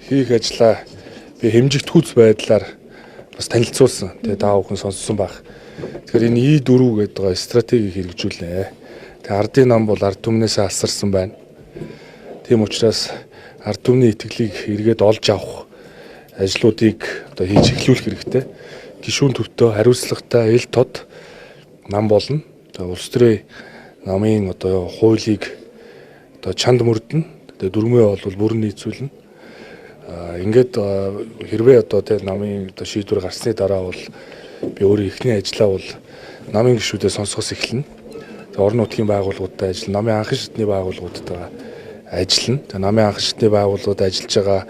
хийх ажлаа би хэмжигдэхүйц байдлаар бас танилцуулсан. Тэгээ та бүхэн сонссон байх. Тэгэхээр энэ E4 гэдэг стратегийг хэрэгжүүлнэ. Тэгээ ардын нам бол ард түмнээс алсарсан байна. Тийм учраас ард түмний итгэлийг эргээд олж авах ажлуудыг одоо хийж эхлүүлэх хэрэгтэй. Гишүүн төвтөө хариуцлагатай ил тод нам болно. Тэгээ улс төрийн намын одоо хуулийг одоо чанд мөрдөн. Тэгээ дөрмөө бол бүрэн нийцүүлнэ. Ингээд хэрвээ одоо тэр намын одоо шийдвэр гарсны дараа бол би өөрөө эхний ажлаа бол намын гишүүдээ сонсохоос эхэлнэ. Тэгээ орон нутгийн байгууллагуудтай ажиллана. Намын анхан шатны байгууллагуудтай ажиллана. Тэгээ намын анхан шатны байгууллагууд ажиллаж байгаа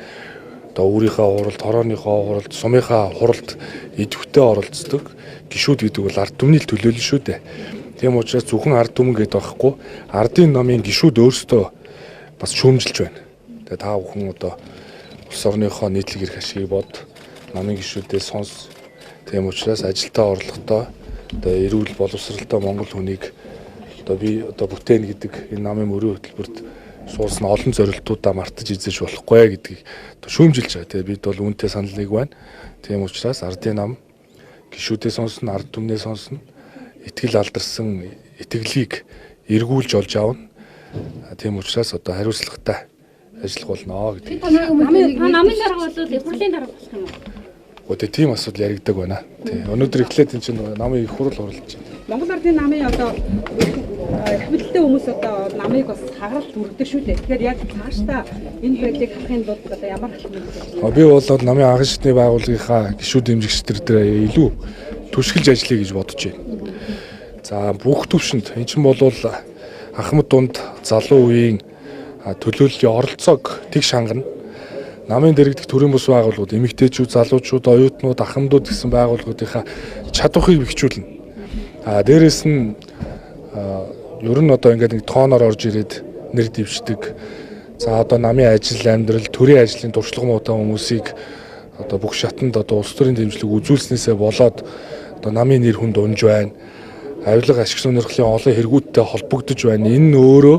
одоо өөрийнхөө хуралд, хорооныхоо хуралд, сумынхаа хуралд идэвхтэй оролцдог гишүүд гэдэг бол ард түмний төлөөлөл шүү дээ. Тийм учраас зөвхөн ард түмэн гэдэг байхгүй ардын намын гишүүд өөрсдөө бас шүүмжилж байна. Тэгээ та бүхэн одоо улс орныхоо нийтлэг эрх ашигыг бод намын гишүүдээ сонс. Тийм учраас ажилдаа орлоготой одоо эрүүл боловсралтай Монгол хүнийг одоо би одоо бүтээн гэдэг энэ намын мөрийн хөтөлбөрт суулсан олон зорилтуудаа мартаж эзэж болохгүй гэдгийг шүүмжилж байгаа. Тэгээ бид бол үүнтэй санал нэг байна. Тийм учраас ардын нам гишүүдээ сонсно, ард түмнээ сонсно. Итгэл алдарсан итгэлийг эргүүлж олж авна. Тийм учраас одоо хариуцлагатай ажиллах болно гэдэг. Намын дарга бол хурлын дарга болох юм уу? Өдөө тийм асуудал яригдаг байна. Тий. Өнөөдөр эхлээд энэ чинь намын их хурл оролцож байна. Монгол Ардын намын одоо хавьлалтай хүмүүс одоо намыг бас хагаралт үрдэг шүү дээ. Тэгэхээр яг цаашдаа энэ байдлыг харахын тулд одоо ямар хэлбэр? Би бол намын анхан шатны байгууллагынхаа гишүүд дэмжигчдэр дээр илүү түшгэлж ажиллая гэж бодож байна. За бүх төвшөнд эн чинь бол Ахмад дунд залуу үеийн төлөөллийн оролцоог тэг шангана. Намын дэргэдэх төрийн бус байгууллагууд, эмэгтэйчүүд, залуучууд, оюутнууд, ахмадууд гэсэн байгууллагуудынхаа чадварыг бэхжүүлнэ. Дээрээс нь ер нь одоо ингээд нэг тооноор орж ирээд нэр дэвшдэг. За одоо намын ажил, амьдрал, төрийн ажлын туршлага муутай хүмүүсийг одоо бүх шатанд одоо улс төрийн дэмжлэг үзүүлснээсээ болоод одоо намын нэр хүнд унж байна. Авилга ашиг сонирхлын олон хэрэгүүдтэй холбогдож байна. Энэ нь өөрөө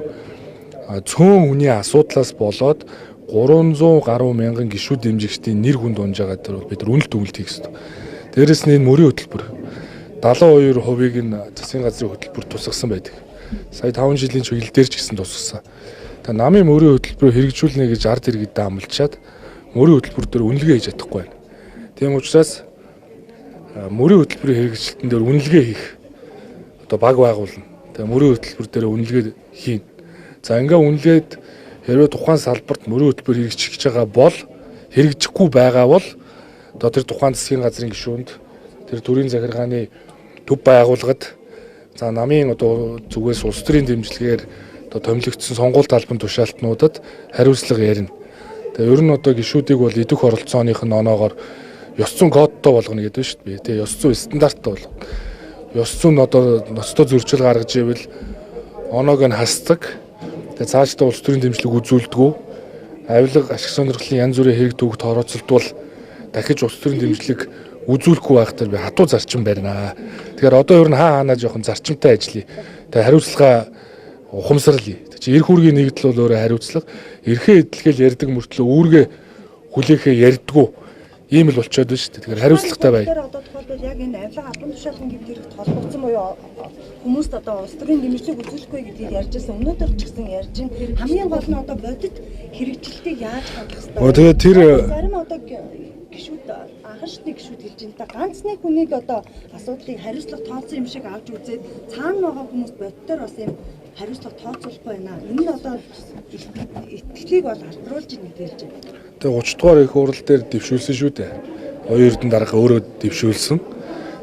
цөөн хүний асуудлаас болоод 300 гаруй мянган гишүүд дэмжигчдийн нэр хүнд унж байгаа дээр бид үнэлт өгөлт хийх ёстой. Дээрээс нь энэ мөрийн хөтөлбөр 72%-ийг нь засгийн газрын хөтөлбөр тусгасан байдаг. Сая 5 жилийн чиглэл дээр ч гэсэн тусгасан. Тэгээ намын мөрийн хөтөлбөрөөр хэрэгжүүлнэ гэж ард иргэдэд амлчаад мөрийн хөтөлбөр дээр үнэлгээ хийж чадахгүй байна. Тийм учраас мөрийн хөтөлбөрийн хэрэгжилтэн дээр үнэлгээ хийх одоо баг байгуулна. Тэгээ мөрийн хөтөлбөр дээр үнэлгээ хийн. За ингээ үнэлгээд хэрвээ тухайн салбарт мөрийн хөтөлбөр хэрэгжиж байгаа бол хэрэгжихгүй байгаа бол одоо тэр тухайн засгийн газрын гишүүнд тэр төрийн захиргааны төв байгууллагад за намын одоо зүгээс улс төрийн дэмжлэгээр одоо томилогдсон сонгуульт албан тушаалтнуудад хариуцлага ярина. Тэгээ ер нь одоо гишүүдийг бол идэх оролцооных нь оноогоор ёс зүйн кодтой болгоно гэдэг нь шүү дээ. Тэгээ ёс зүйн стандарттай болгоно. Ёс зүйн одоо ноцтой зөрчил гаргаж ивэл оноог нь хасдаг. Тэгээ цаашдаа улс төрийн дэмжлэг үзүүлдэг. Авилга ашиг сонирхлын янз бүрийн хэрэг төвөгт орооцолтвол дахиж улс төрийн дэмжлэг үзүүлэхгүй байхдаа би хатуу зарчим барина. Тэгэхээр одоо ер нь хаана жоохон зарчимтай ажиллая. Тэгээ хариуцлага ухамсарлая. Чи эрх үүргийн нэгдэл бол өөрөө хариуцлага. Эрхээ эдлгээл ярьдаг мөртлөө үүргээ хүлээхээ ярьдгүү. Ийм л болчиход байна шүү дээ. Тэгэхээр хариуцлагатай бай. Тэр одоо тохиолдол яг энэ авилга албан тушаалын гэдэг хэрэгт холбогдсон буюу хүмүүст одоо улс төрийн дэмжлэг үзүүлэхгүй гэдгийг ярьж байсан. Өнөөдөр ч гэсэн ярьж байна. Хамгийн гол нь одоо бодит хэрэгжилтийг яаж хангах вэ? Тэгээд тэр зарим одоо гишүүд анхан шатны гишүүд хэлж байна. Та ганц нэг хүнийг одоо асуудлыг хариуцлага тооцсон юм шиг авч үзээд цаана байгаа хүмүүс бодитоор бас юм хариуцлага тооцоолохгүй байна. Энэ нь одоо итгэлийг бол алдруулж ийн гэж хэлж байна. Тэгээ 30 дугаар их хурал дээр дэвшүүлсэн шүү дээ. Оюун эрдэнэ дарга өөрөө дэвшүүлсэн.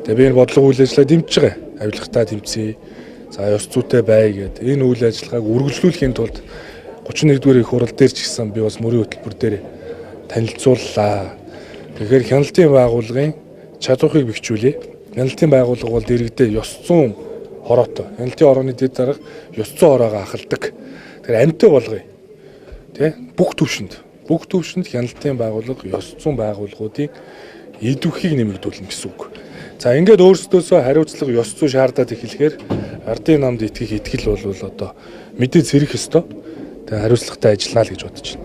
Тэгээ би энэ бодлого үйл ажиллагаа дэмжиж байгаа. Авилгатаа тэмцэе. За ёс зүйтэй бай гэдэг. Энэ үйл ажиллагааг үргэлжлүүлэхийн тулд 31-р их хурал дээр ч гэсэн би бас мөрийн хөтөлбөр дээр танилцууллаа. Тэгэхээр хяналтын байгууллагын чадварыг бэхжүүлээ. Хяналтын байгууллага бол дэргэдээ ёс зүйн хороотой. Хяналтын орооны дэд дарга ёс зүйн хороогоо ахалдаг. Тэгэхээр амьтаа болгоё. Тэ? Бүх төвшөнд хяналтын байгууллага ёс зүйн байгууллагуудын идэвхийг нэмэгдүүлнэ гэсэн үг. За ингээд өөрсдөөсөө хариуцлага ёс зүй шаардаад эхлэхээр ардын намд итгэх итгэл бол одоо мэдээ зэрэг ёстой. Тэгээ хариуцлагатай ажиллана л гэж бодож байна.